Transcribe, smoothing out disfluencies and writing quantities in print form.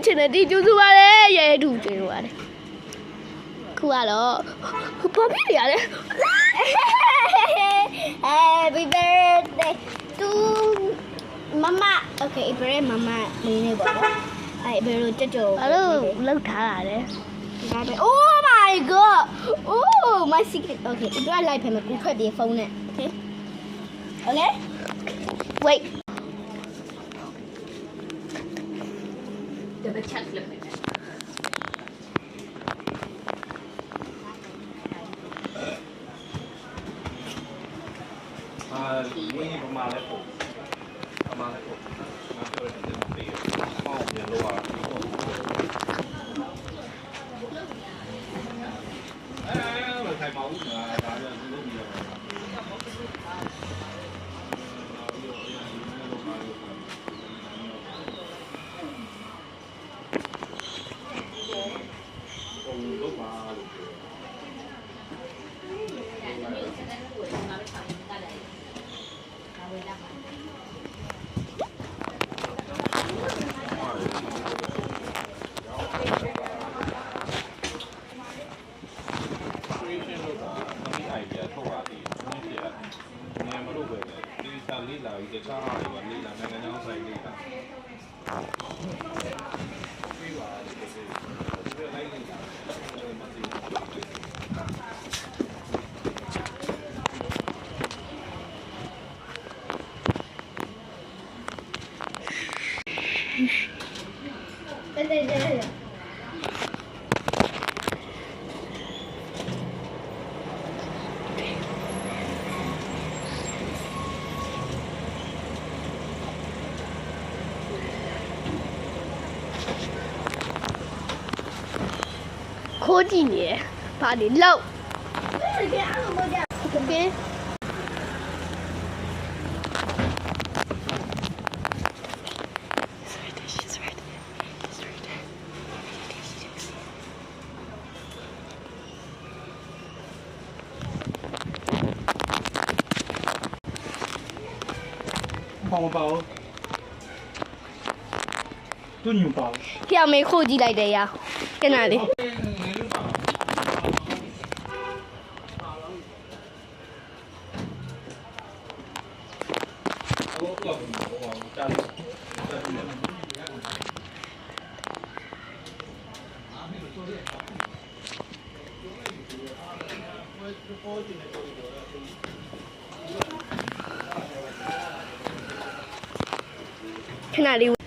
ချင်တဲ့ဒီကျူးစုပါလေရဲတူကျင်းပါတယ်ခုကတော့ဘာဖြစ်နေရလဲ Happy birthday to Mama. Okay, birthday Mama လေးနေပါတော့အဲ့ဘယ်လိုကြကြော ဘာလို့လောက်ထားတာလဲ Oh my god. Oh my secret. Okay, ဒီကလိုက်ဖယ်မယ်ကူထွက်ပြေးဖုန်းနဲ့ Okay. Okay? wait Double check look at that. Ini pemalas kok. Pemalas kok. Nanti ada nanti. Mau dia luar. Là thay máu mà đã được lúc nhiều. Lúc màခိုးကြည့်နေတယ်ဘာလဲလောက် okay bao bao tôi nhiều bao ဖျောက်မေးခိုးကြည့်လိုက်တယ်ရခဏလေး ခဏလေး